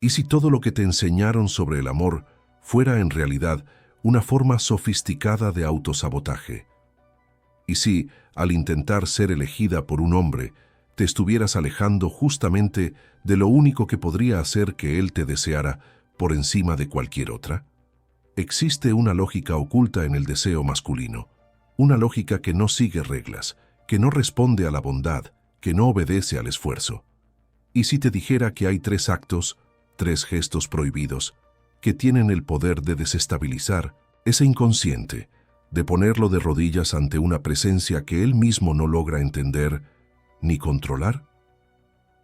¿Y si todo lo que te enseñaron sobre el amor fuera en realidad una forma sofisticada de autosabotaje? ¿Y si, al intentar ser elegida por un hombre, te estuvieras alejando justamente de lo único que podría hacer que él te deseara por encima de cualquier otra? Existe una lógica oculta en el deseo masculino, una lógica que no sigue reglas, que no responde a la bondad, que no obedece al esfuerzo. ¿Y si te dijera que hay 3 actos, 3 gestos prohibidos, que tienen el poder de desestabilizar ese inconsciente, de ponerlo de rodillas ante una presencia que él mismo no logra entender ni controlar?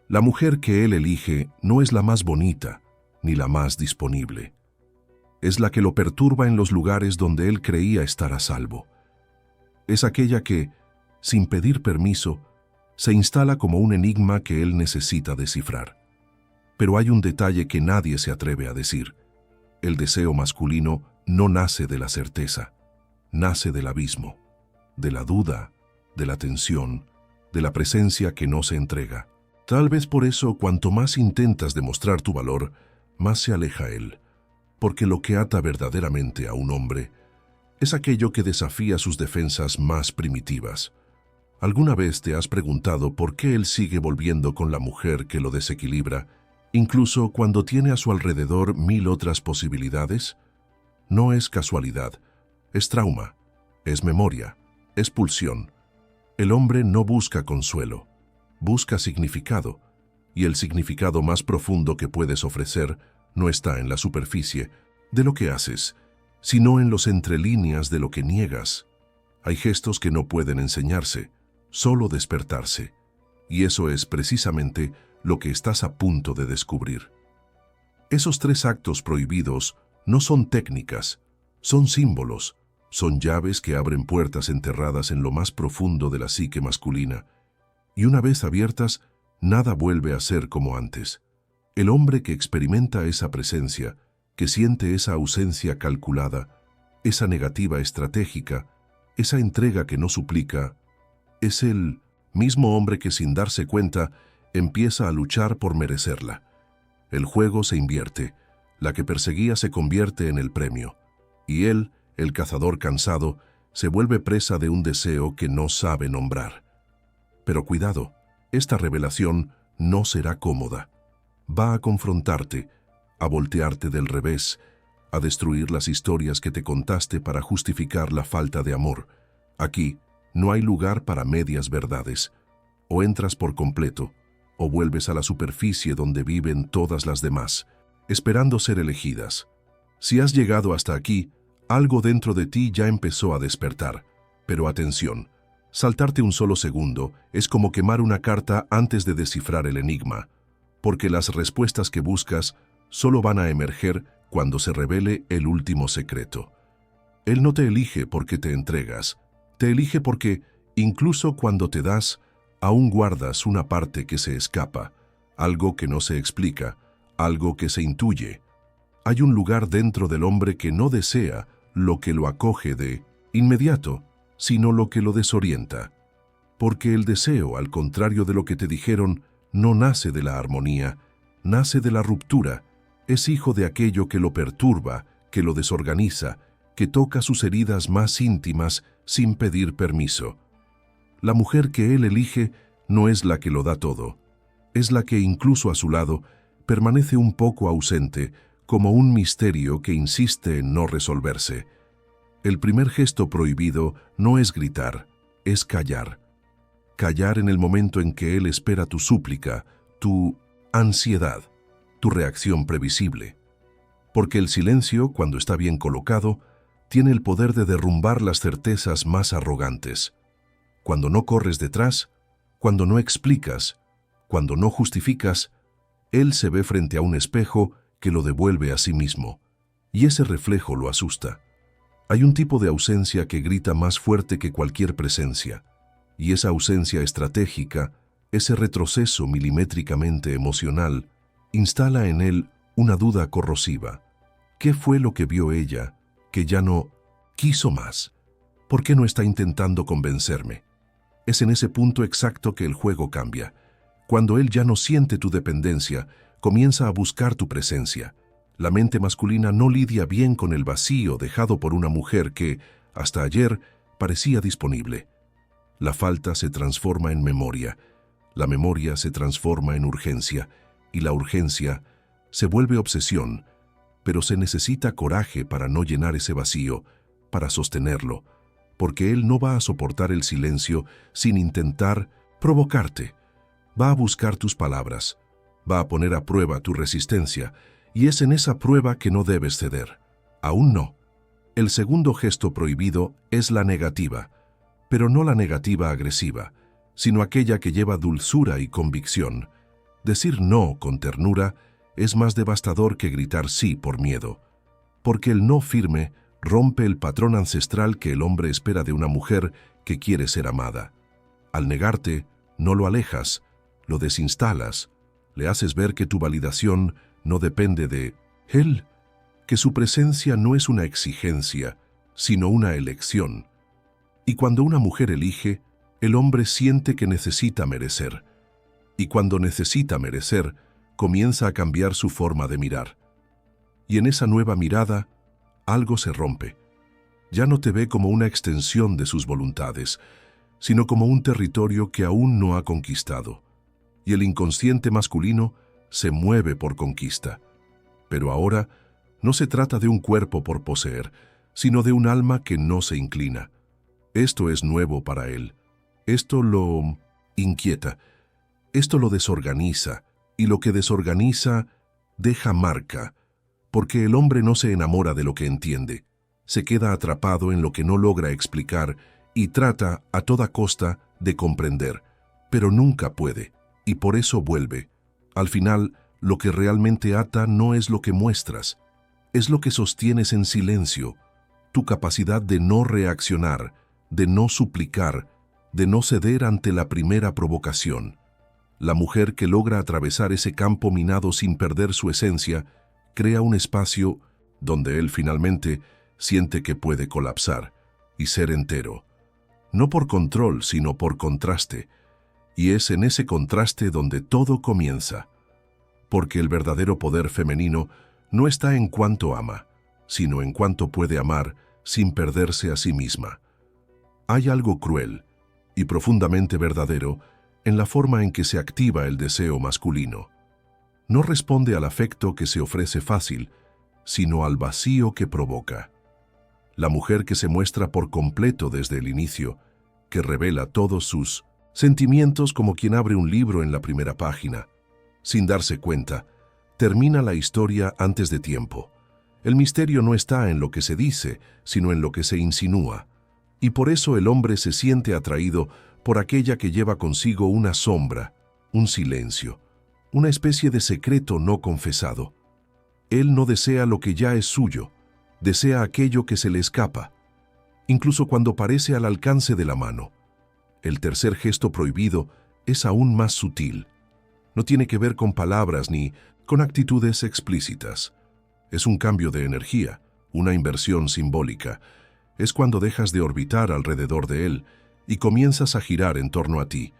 La mujer que él elige no es la más bonita ni la más disponible. Es la que lo perturba en los lugares donde él creía estar a salvo. Es aquella que, sin pedir permiso, se instala como un enigma que él necesita descifrar. Pero hay un detalle que nadie se atreve a decir. El deseo masculino no nace de la certeza, nace del abismo, de la duda, de la tensión, de la presencia que no se entrega. Tal vez por eso, cuanto más intentas demostrar tu valor, más se aleja él, porque lo que ata verdaderamente a un hombre es aquello que desafía sus defensas más primitivas. ¿Alguna vez te has preguntado por qué él sigue volviendo con la mujer que lo desequilibra, incluso cuando tiene a su alrededor 1000 otras posibilidades? No es casualidad, es trauma, es memoria, es pulsión. El hombre no busca consuelo, busca significado, y el significado más profundo que puedes ofrecer no está en la superficie de lo que haces, sino en los entrelíneas de lo que niegas. Hay gestos que no pueden enseñarse, solo despertarse, y eso es precisamente lo que estás a punto de descubrir. Esos 3 actos prohibidos no son técnicas, son símbolos, son llaves que abren puertas enterradas en lo más profundo de la psique masculina, y una vez abiertas, nada vuelve a ser como antes. El hombre que experimenta esa presencia, que siente esa ausencia calculada, esa negativa estratégica, esa entrega que no suplica, es el mismo hombre que sin darse cuenta empieza a luchar por merecerla. El juego se invierte, la que perseguía se convierte en el premio, y él, el cazador cansado, se vuelve presa de un deseo que no sabe nombrar. Pero cuidado, esta revelación no será cómoda. Va a confrontarte, a voltearte del revés, a destruir las historias que te contaste para justificar la falta de amor. Aquí no hay lugar para medias verdades. O entras por completo, o vuelves a la superficie donde viven todas las demás, esperando ser elegidas. Si has llegado hasta aquí, algo dentro de ti ya empezó a despertar. Pero atención, saltarte un solo segundo es como quemar una carta antes de descifrar el enigma, porque las respuestas que buscas solo van a emerger cuando se revele el último secreto. Él no te elige porque te entregas, te elige porque, incluso cuando te das, aún guardas una parte que se escapa, algo que no se explica, algo que se intuye. Hay un lugar dentro del hombre que no desea lo que lo acoge de inmediato, sino lo que lo desorienta. Porque el deseo, al contrario de lo que te dijeron, no nace de la armonía, nace de la ruptura, es hijo de aquello que lo perturba, que lo desorganiza, que toca sus heridas más íntimas sin pedir permiso. La mujer que él elige no es la que lo da todo, es la que incluso a su lado permanece un poco ausente, como un misterio que insiste en no resolverse. El primer gesto prohibido no es gritar, es callar. Callar en el momento en que él espera tu súplica, tu ansiedad, tu reacción previsible. Porque el silencio, cuando está bien colocado, tiene el poder de derrumbar las certezas más arrogantes. Cuando no corres detrás, cuando no explicas, cuando no justificas, él se ve frente a un espejo que lo devuelve a sí mismo, y ese reflejo lo asusta. Hay un tipo de ausencia que grita más fuerte que cualquier presencia, y esa ausencia estratégica, ese retroceso milimétricamente emocional, instala en él una duda corrosiva. ¿Qué fue lo que vio ella, que ya no quiso más? ¿Por qué no está intentando convencerme? Es en ese punto exacto que el juego cambia, cuando él ya no siente tu dependencia, comienza a buscar tu presencia. La mente masculina no lidia bien con el vacío dejado por una mujer que, hasta ayer, parecía disponible. La falta se transforma en memoria, la memoria se transforma en urgencia, y la urgencia se vuelve obsesión, pero se necesita coraje para no llenar ese vacío, para sostenerlo, porque él no va a soportar el silencio sin intentar provocarte. Va a buscar tus palabras, va a poner a prueba tu resistencia, y es en esa prueba que no debes ceder. Aún no. El segundo gesto prohibido es la negativa, pero no la negativa agresiva, sino aquella que lleva dulzura y convicción. Decir no con ternura es más devastador que gritar sí por miedo, porque el no firme rompe el patrón ancestral que el hombre espera de una mujer que quiere ser amada. Al negarte, no lo alejas, lo desinstalas, le haces ver que tu validación no depende de él, que su presencia no es una exigencia, sino una elección. Y cuando una mujer elige, el hombre siente que necesita merecer. Y cuando necesita merecer, comienza a cambiar su forma de mirar. Y en esa nueva mirada, algo se rompe. Ya no te ve como una extensión de sus voluntades, sino como un territorio que aún no ha conquistado. Y el inconsciente masculino se mueve por conquista. Pero ahora no se trata de un cuerpo por poseer, sino de un alma que no se inclina. Esto es nuevo para él. Esto lo inquieta. Esto lo desorganiza, y lo que desorganiza deja marca, porque el hombre no se enamora de lo que entiende. Se queda atrapado en lo que no logra explicar y trata a toda costa de comprender, pero nunca puede, y por eso vuelve. Al final, lo que realmente ata no es lo que muestras, es lo que sostienes en silencio, tu capacidad de no reaccionar, de no suplicar, de no ceder ante la primera provocación. La mujer que logra atravesar ese campo minado sin perder su esencia, crea un espacio donde él finalmente siente que puede colapsar y ser entero. No por control, sino por contraste. Y es en ese contraste donde todo comienza. Porque el verdadero poder femenino no está en cuánto ama, sino en cuánto puede amar sin perderse a sí misma. Hay algo cruel y profundamente verdadero en la forma en que se activa el deseo masculino. No responde al afecto que se ofrece fácil, sino al vacío que provoca. La mujer que se muestra por completo desde el inicio, que revela todos sus sentimientos como quien abre un libro en la primera página. Sin darse cuenta, termina la historia antes de tiempo. El misterio no está en lo que se dice, sino en lo que se insinúa. Y por eso el hombre se siente atraído por aquella que lleva consigo una sombra, un silencio, una especie de secreto no confesado. Él no desea lo que ya es suyo, desea aquello que se le escapa, incluso cuando parece al alcance de la mano. El tercer gesto prohibido es aún más sutil. No tiene que ver con palabras ni con actitudes explícitas. Es un cambio de energía, una inversión simbólica. Es cuando dejas de orbitar alrededor de él y comienzas a girar en torno a ti.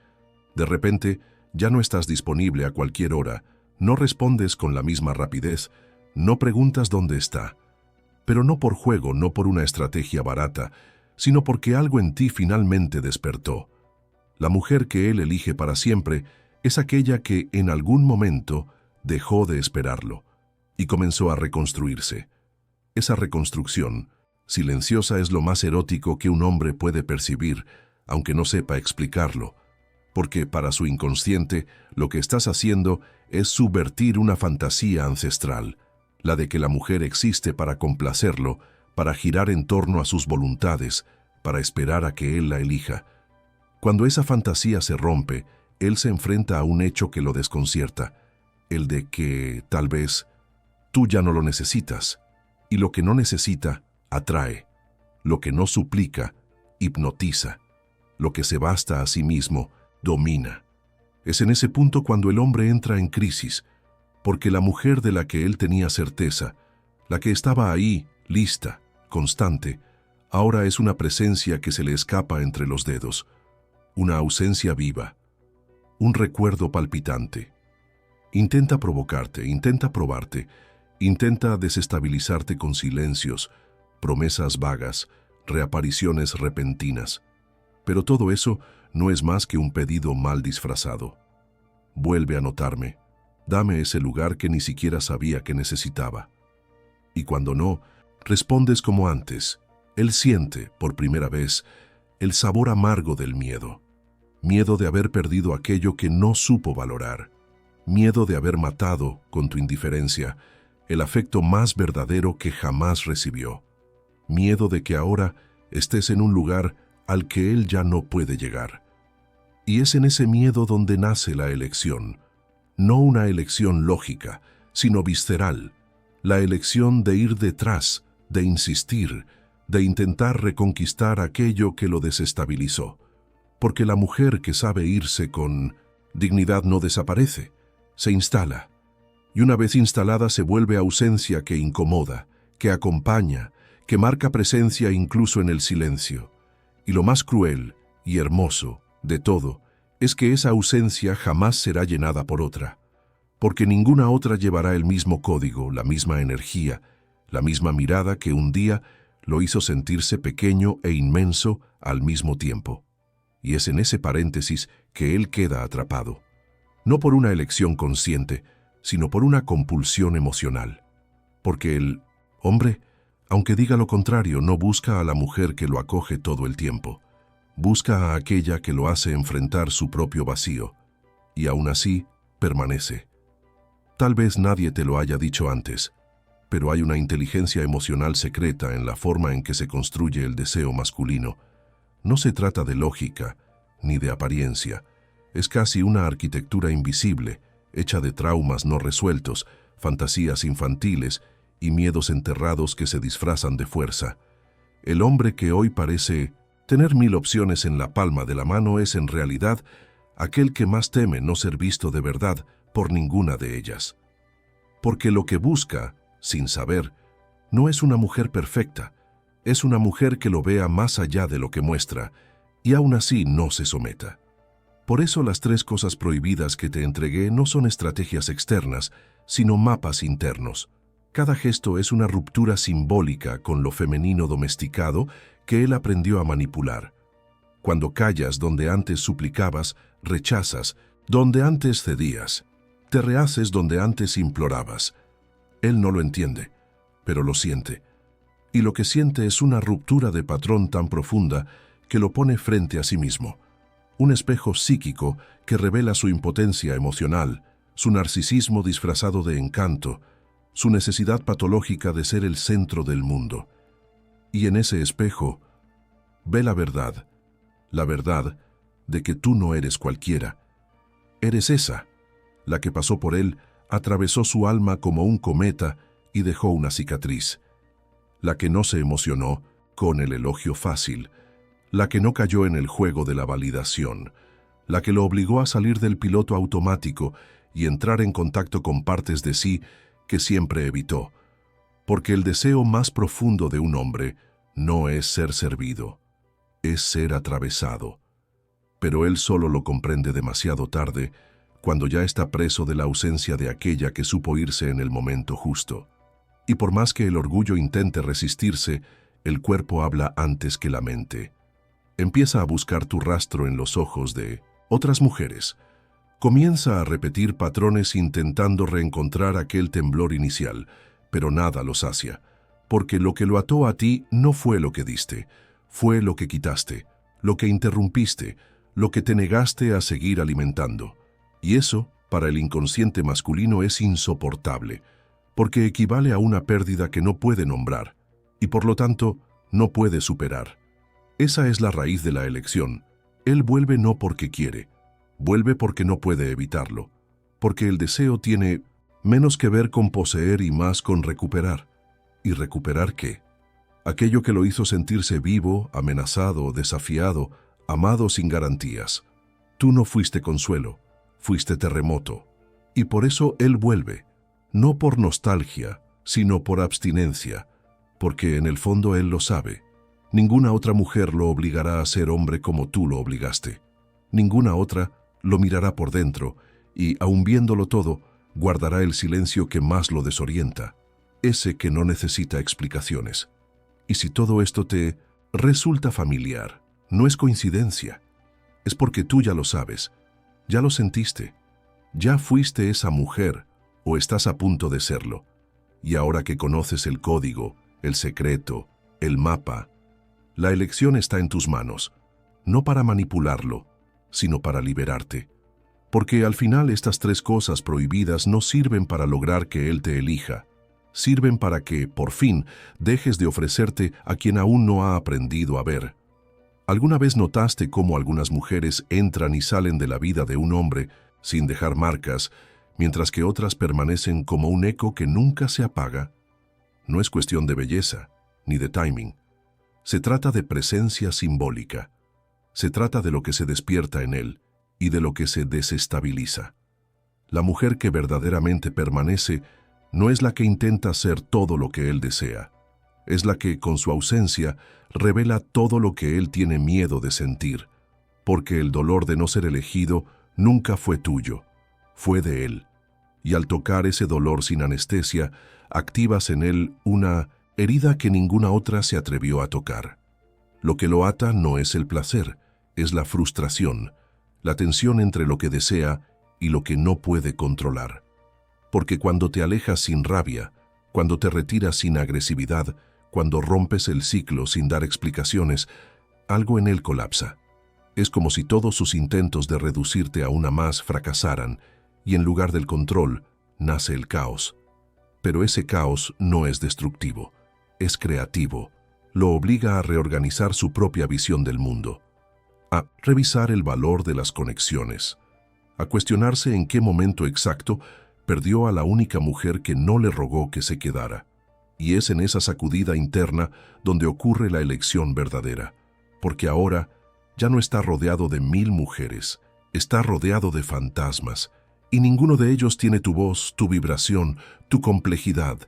De repente, ya no estás disponible a cualquier hora, no respondes con la misma rapidez, no preguntas dónde está. Pero no por juego, no por una estrategia barata, sino porque algo en ti finalmente despertó. La mujer que él elige para siempre es aquella que en algún momento dejó de esperarlo y comenzó a reconstruirse. Esa reconstrucción, silenciosa, es lo más erótico que un hombre puede percibir, aunque no sepa explicarlo, porque para su inconsciente lo que estás haciendo es subvertir una fantasía ancestral, la de que la mujer existe para complacerlo, para girar en torno a sus voluntades, para esperar a que él la elija. Cuando esa fantasía se rompe, él se enfrenta a un hecho que lo desconcierta, el de que, tal vez, tú ya no lo necesitas, y lo que no necesita, atrae. Lo que no suplica, hipnotiza. Lo que se basta a sí mismo, domina. Es en ese punto cuando el hombre entra en crisis, porque la mujer de la que él tenía certeza, la que estaba ahí, lista, constante, ahora es una presencia que se le escapa entre los dedos, una ausencia viva, un recuerdo palpitante. Intenta provocarte, intenta probarte, intenta desestabilizarte con silencios, promesas vagas, reapariciones repentinas. Pero todo eso no es más que un pedido mal disfrazado. Vuelve a notarme, dame ese lugar que ni siquiera sabía que necesitaba. Y cuando no, respondes como antes. Él siente, por primera vez, el sabor amargo del miedo. Miedo de haber perdido aquello que no supo valorar. Miedo de haber matado, con tu indiferencia, el afecto más verdadero que jamás recibió. Miedo de que ahora estés en un lugar al que él ya no puede llegar. Y es en ese miedo donde nace la elección. No una elección lógica, sino visceral. La elección de ir detrás, de insistir, de intentar reconquistar aquello que lo desestabilizó. Porque la mujer que sabe irse con dignidad no desaparece, se instala. Y una vez instalada se vuelve ausencia que incomoda, que acompaña, que marca presencia incluso en el silencio. Y lo más cruel y hermoso de todo es que esa ausencia jamás será llenada por otra, porque ninguna otra llevará el mismo código, la misma energía, la misma mirada que un día lo hizo sentirse pequeño e inmenso al mismo tiempo. Y es en ese paréntesis que él queda atrapado, no por una elección consciente, sino por una compulsión emocional. Porque el hombre, aunque diga lo contrario, no busca a la mujer que lo acoge todo el tiempo. Busca a aquella que lo hace enfrentar su propio vacío, y aún así permanece. Tal vez nadie te lo haya dicho antes, pero hay una inteligencia emocional secreta en la forma en que se construye el deseo masculino. No se trata de lógica, ni de apariencia. Es casi una arquitectura invisible, hecha de traumas no resueltos, fantasías infantiles y miedos enterrados que se disfrazan de fuerza. El hombre que hoy parece tener 1000 opciones en la palma de la mano es en realidad aquel que más teme no ser visto de verdad por ninguna de ellas. Porque lo que busca, sin saber, no es una mujer perfecta, es una mujer que lo vea más allá de lo que muestra y aún así no se someta. Por eso las 3 cosas prohibidas que te entregué no son estrategias externas, sino mapas internos. Cada gesto es una ruptura simbólica con lo femenino domesticado que él aprendió a manipular. Cuando callas donde antes suplicabas, rechazas, donde antes cedías, te rehaces donde antes implorabas. Él no lo entiende, pero lo siente. Y lo que siente es una ruptura de patrón tan profunda que lo pone frente a sí mismo. Un espejo psíquico que revela su impotencia emocional, su narcisismo disfrazado de encanto, su necesidad patológica de ser el centro del mundo. Y en ese espejo ve la verdad de que tú no eres cualquiera. Eres esa, la que pasó por él, atravesó su alma como un cometa y dejó una cicatriz. La que no se emocionó con el elogio fácil, la que no cayó en el juego de la validación, la que lo obligó a salir del piloto automático y entrar en contacto con partes de sí que siempre evitó. Porque el deseo más profundo de un hombre no es ser servido, es ser atravesado. Pero él solo lo comprende demasiado tarde, cuando ya está preso de la ausencia de aquella que supo irse en el momento justo. Y por más que el orgullo intente resistirse, el cuerpo habla antes que la mente. Empieza a buscar tu rastro en los ojos de otras mujeres. Comienza a repetir patrones intentando reencontrar aquel temblor inicial, pero nada lo sacia, porque lo que lo ató a ti no fue lo que diste, fue lo que quitaste, lo que interrumpiste, lo que te negaste a seguir alimentando. Y eso, para el inconsciente masculino, es insoportable, porque equivale a una pérdida que no puede nombrar, y por lo tanto, no puede superar. Esa es la raíz de la elección. Él vuelve no porque quiere, vuelve porque no puede evitarlo, porque el deseo tiene menos que ver con poseer y más con recuperar. ¿Y recuperar qué? Aquello que lo hizo sentirse vivo, amenazado, desafiado, amado sin garantías. Tú no fuiste consuelo, fuiste terremoto. Y por eso él vuelve, no por nostalgia, sino por abstinencia, porque en el fondo él lo sabe. Ninguna otra mujer lo obligará a ser hombre como tú lo obligaste. Ninguna otra lo mirará por dentro y, aun viéndolo todo, guardará el silencio que más lo desorienta, ese que no necesita explicaciones. Y si todo esto te resulta familiar, no es coincidencia, es porque tú ya lo sabes, ya lo sentiste, ya fuiste esa mujer o estás a punto de serlo. Y ahora que conoces el código, el secreto, el mapa, la elección está en tus manos, no para manipularlo, sino para liberarte. Porque al final estas tres cosas prohibidas no sirven para lograr que Él te elija, sirven para que, por fin, dejes de ofrecerte a quien aún no ha aprendido a ver. ¿Alguna vez notaste cómo algunas mujeres entran y salen de la vida de un hombre sin dejar marcas, mientras que otras permanecen como un eco que nunca se apaga? No es cuestión de belleza, ni de timing. Se trata de presencia simbólica. Se trata de lo que se despierta en él y de lo que se desestabiliza. La mujer que verdaderamente permanece no es la que intenta ser todo lo que él desea. Es la que, con su ausencia, revela todo lo que él tiene miedo de sentir, porque el dolor de no ser elegido nunca fue tuyo, fue de él. Y al tocar ese dolor sin anestesia, activas en él una herida que ninguna otra se atrevió a tocar. Lo que lo ata no es el placer, es la frustración, la tensión entre lo que desea y lo que no puede controlar. Porque cuando te alejas sin rabia, cuando te retiras sin agresividad, cuando rompes el ciclo sin dar explicaciones, algo en él colapsa. Es como si todos sus intentos de reducirte a una más fracasaran, y en lugar del control, nace el caos. Pero ese caos no es destructivo, es creativo. Lo obliga a reorganizar su propia visión del mundo, a revisar el valor de las conexiones, a cuestionarse en qué momento exacto perdió a la única mujer que no le rogó que se quedara. Y es en esa sacudida interna donde ocurre la elección verdadera, porque ahora ya no está rodeado de 1000 mujeres, está rodeado de fantasmas, y ninguno de ellos tiene tu voz, tu vibración, tu complejidad.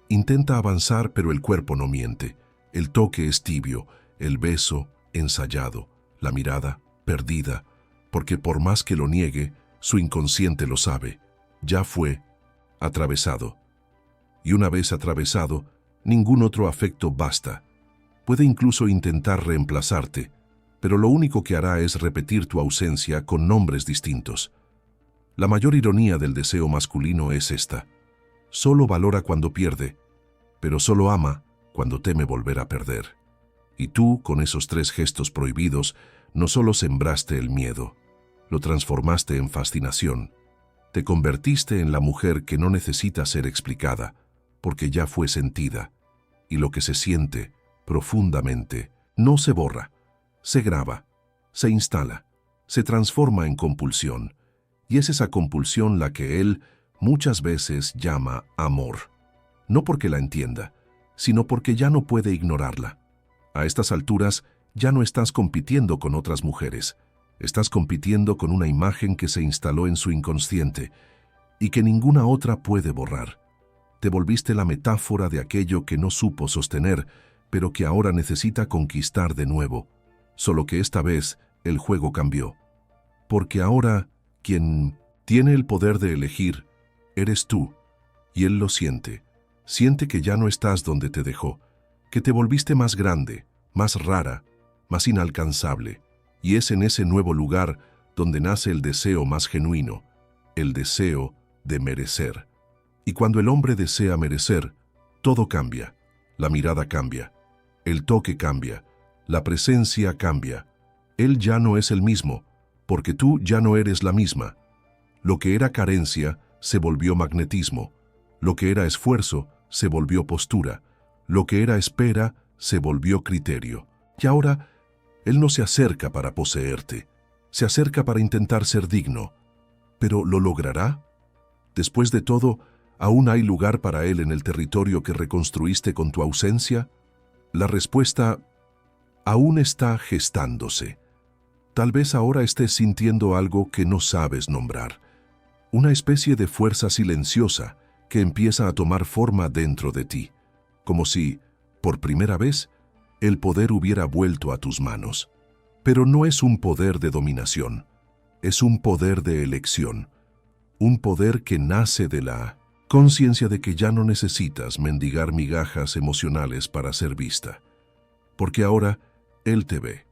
Intenta avanzar, pero el cuerpo no miente. El toque es tibio, el beso ensayado, la mirada perdida, porque por más que lo niegue, su inconsciente lo sabe. Ya fue atravesado. Y una vez atravesado, ningún otro afecto basta. Puede incluso intentar reemplazarte, pero lo único que hará es repetir tu ausencia con nombres distintos. La mayor ironía del deseo masculino es esta: solo valora cuando pierde, pero solo ama cuando teme volver a perder. Y tú, con esos 3 gestos prohibidos, no solo sembraste el miedo, lo transformaste en fascinación. Te convertiste en la mujer que no necesita ser explicada, porque ya fue sentida, y lo que se siente profundamente no se borra, se graba, se instala, se transforma en compulsión, y es esa compulsión la que él muchas veces llama amor. No porque la entienda, sino porque ya no puede ignorarla. A estas alturas ya no estás compitiendo con otras mujeres, estás compitiendo con una imagen que se instaló en su inconsciente y que ninguna otra puede borrar. Te volviste la metáfora de aquello que no supo sostener, pero que ahora necesita conquistar de nuevo, solo que esta vez el juego cambió. Porque ahora quien tiene el poder de elegir eres tú, y él lo siente. Siente que ya no estás donde te dejó, que te volviste más grande, más rara, más inalcanzable, y es en ese nuevo lugar donde nace el deseo más genuino, el deseo de merecer. Y cuando el hombre desea merecer, todo cambia, la mirada cambia, el toque cambia, la presencia cambia. Él ya no es el mismo, porque tú ya no eres la misma. Lo que era carencia se volvió magnetismo, lo que era esfuerzo se volvió postura, lo que era espera se volvió criterio. Y ahora, él no se acerca para poseerte, se acerca para intentar ser digno. ¿Pero lo logrará? Después de todo, ¿aún hay lugar para él en el territorio que reconstruiste con tu ausencia? La respuesta aún está gestándose. Tal vez ahora estés sintiendo algo que no sabes nombrar, una especie de fuerza silenciosa que empieza a tomar forma dentro de ti, como si, por primera vez, el poder hubiera vuelto a tus manos. Pero no es un poder de dominación, es un poder de elección, un poder que nace de la conciencia de que ya no necesitas mendigar migajas emocionales para ser vista, porque ahora Él te ve,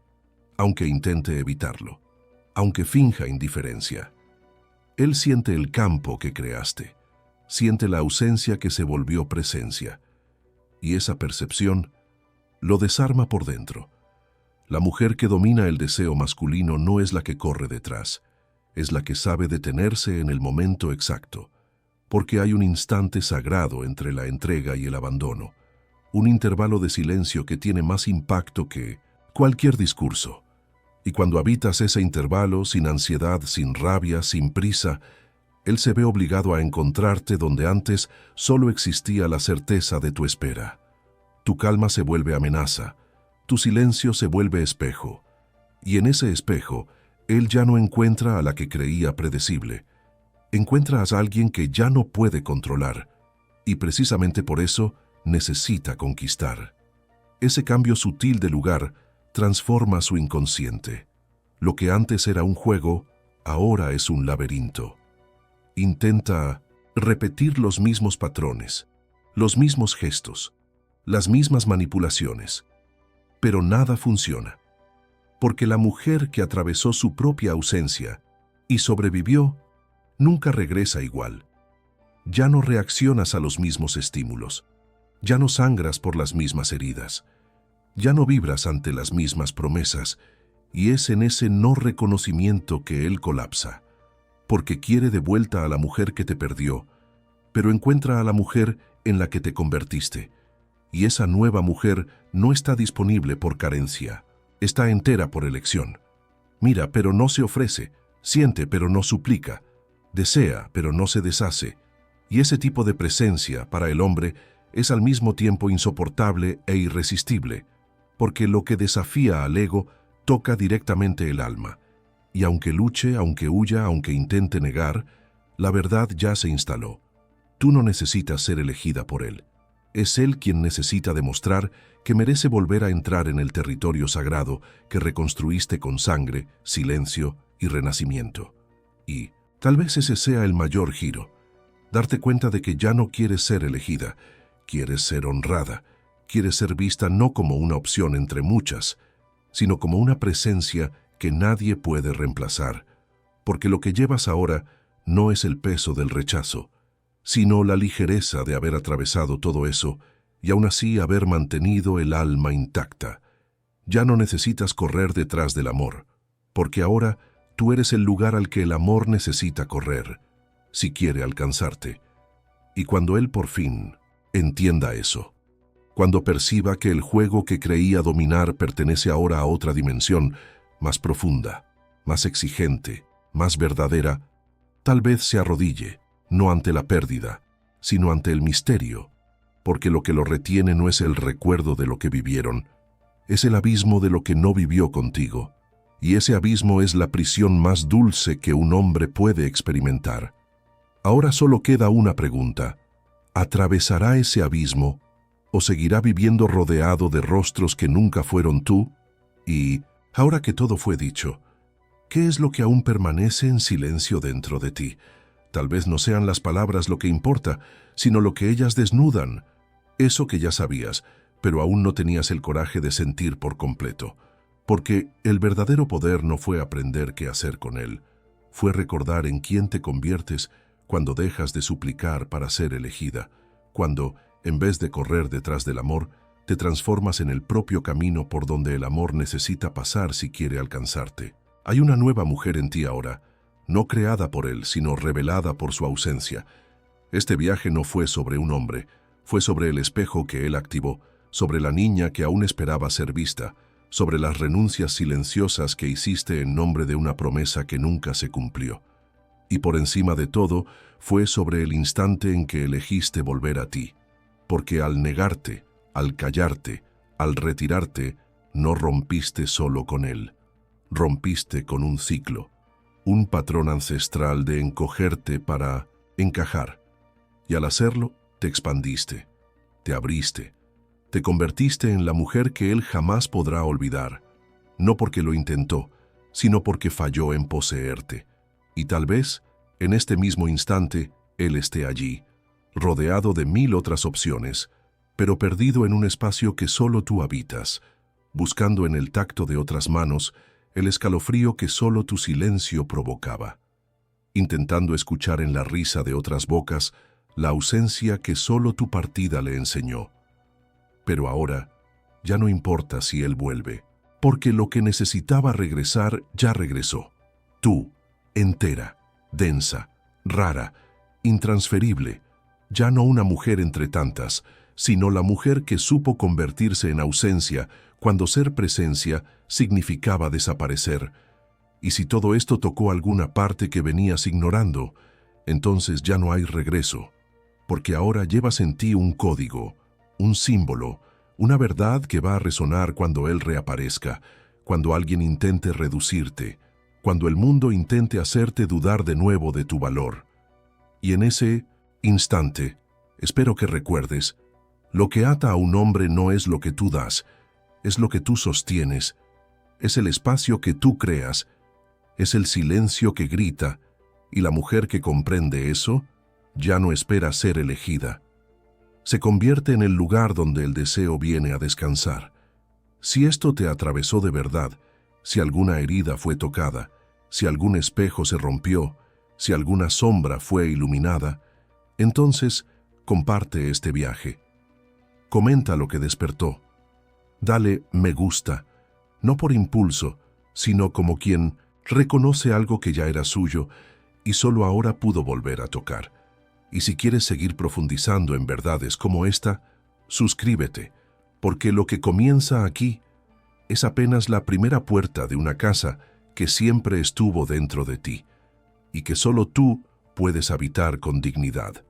aunque intente evitarlo, aunque finja indiferencia. Él siente el campo que creaste, siente la ausencia que se volvió presencia, y esa percepción lo desarma por dentro. La mujer que domina el deseo masculino no es la que corre detrás, es la que sabe detenerse en el momento exacto, porque hay un instante sagrado entre la entrega y el abandono, un intervalo de silencio que tiene más impacto que cualquier discurso. Y cuando habitas ese intervalo, sin ansiedad, sin rabia, sin prisa, Él se ve obligado a encontrarte donde antes solo existía la certeza de tu espera. Tu calma se vuelve amenaza, tu silencio se vuelve espejo, y en ese espejo, Él ya no encuentra a la que creía predecible. Encuentra a alguien que ya no puede controlar, y precisamente por eso necesita conquistar. Ese cambio sutil de lugar transforma su inconsciente. Lo que antes era un juego, ahora es un laberinto. Intenta repetir los mismos patrones, los mismos gestos, las mismas manipulaciones, pero nada funciona. Porque la mujer que atravesó su propia ausencia y sobrevivió, nunca regresa igual. Ya no reaccionas a los mismos estímulos, ya no sangras por las mismas heridas, ya no vibras ante las mismas promesas, y es en ese no reconocimiento que Él colapsa, porque quiere de vuelta a la mujer que te perdió, pero encuentra a la mujer en la que te convertiste, y esa nueva mujer no está disponible por carencia, está entera por elección. Mira, pero no se ofrece, siente, pero no suplica, desea, pero no se deshace, y ese tipo de presencia para el hombre es al mismo tiempo insoportable e irresistible, porque lo que desafía al ego toca directamente el alma, y aunque luche, aunque huya, aunque intente negar, la verdad ya se instaló. Tú no necesitas ser elegida por Él. Es Él quien necesita demostrar que merece volver a entrar en el territorio sagrado que reconstruiste con sangre, silencio y renacimiento. Y tal vez ese sea el mayor giro, darte cuenta de que ya no quieres ser elegida, quieres ser honrada, quieres ser vista no como una opción entre muchas, sino como una presencia que nadie puede reemplazar, porque lo que llevas ahora no es el peso del rechazo, sino la ligereza de haber atravesado todo eso y aún así haber mantenido el alma intacta. Ya no necesitas correr detrás del amor, porque ahora tú eres el lugar al que el amor necesita correr, si quiere alcanzarte. Y cuando Él por fin entienda eso, cuando perciba que el juego que creía dominar pertenece ahora a otra dimensión, más profunda, más exigente, más verdadera, tal vez se arrodille, no ante la pérdida, sino ante el misterio, porque lo que lo retiene no es el recuerdo de lo que vivieron, es el abismo de lo que no vivió contigo, y ese abismo es la prisión más dulce que un hombre puede experimentar. Ahora solo queda una pregunta: ¿atravesará ese abismo o seguirá viviendo rodeado de rostros que nunca fueron tú? Y, ahora que todo fue dicho, ¿qué es lo que aún permanece en silencio dentro de ti? Tal vez no sean las palabras lo que importa, sino lo que ellas desnudan. Eso que ya sabías, pero aún no tenías el coraje de sentir por completo. Porque el verdadero poder no fue aprender qué hacer con él, fue recordar en quién te conviertes cuando dejas de suplicar para ser elegida, cuando, en vez de correr detrás del amor, te transformas en el propio camino por donde el amor necesita pasar si quiere alcanzarte. Hay una nueva mujer en ti ahora, no creada por Él, sino revelada por su ausencia. Este viaje no fue sobre un hombre, fue sobre el espejo que Él activó, sobre la niña que aún esperaba ser vista, sobre las renuncias silenciosas que hiciste en nombre de una promesa que nunca se cumplió. Y por encima de todo, fue sobre el instante en que elegiste volver a ti, porque al negarte, al callarte, al retirarte, no rompiste solo con Él, rompiste con un ciclo, un patrón ancestral de encogerte para encajar, y al hacerlo, te expandiste, te abriste, te convertiste en la mujer que Él jamás podrá olvidar, no porque lo intentó, sino porque falló en poseerte. Y tal vez en este mismo instante, él esté allí, rodeado de 1000 otras opciones, pero perdido en un espacio que solo tú habitas, buscando en el tacto de otras manos el escalofrío que solo tu silencio provocaba, intentando escuchar en la risa de otras bocas la ausencia que solo tu partida le enseñó. Pero ahora ya no importa si él vuelve, porque lo que necesitaba regresar ya regresó. Tú, entera, densa, rara, intransferible, ya no una mujer entre tantas, sino la mujer que supo convertirse en ausencia cuando ser presencia significaba desaparecer. Y si todo esto tocó alguna parte que venías ignorando, entonces ya no hay regreso, porque ahora llevas en ti un código, un símbolo, una verdad que va a resonar cuando él reaparezca, cuando alguien intente reducirte, cuando el mundo intente hacerte dudar de nuevo de tu valor. Y en ese instante, espero que recuerdes, lo que ata a un hombre no es lo que tú das, es lo que tú sostienes, es el espacio que tú creas, es el silencio que grita, y la mujer que comprende eso ya no espera ser elegida. Se convierte en el lugar donde el deseo viene a descansar. Si esto te atravesó de verdad, si alguna herida fue tocada, si algún espejo se rompió, si alguna sombra fue iluminada, entonces comparte este viaje. Comenta lo que despertó. Dale me gusta, no por impulso, sino como quien reconoce algo que ya era suyo y solo ahora pudo volver a tocar. Y si quieres seguir profundizando en verdades como esta, suscríbete, porque lo que comienza aquí es apenas la primera puerta de una casa que siempre estuvo dentro de ti y que solo tú puedes habitar con dignidad.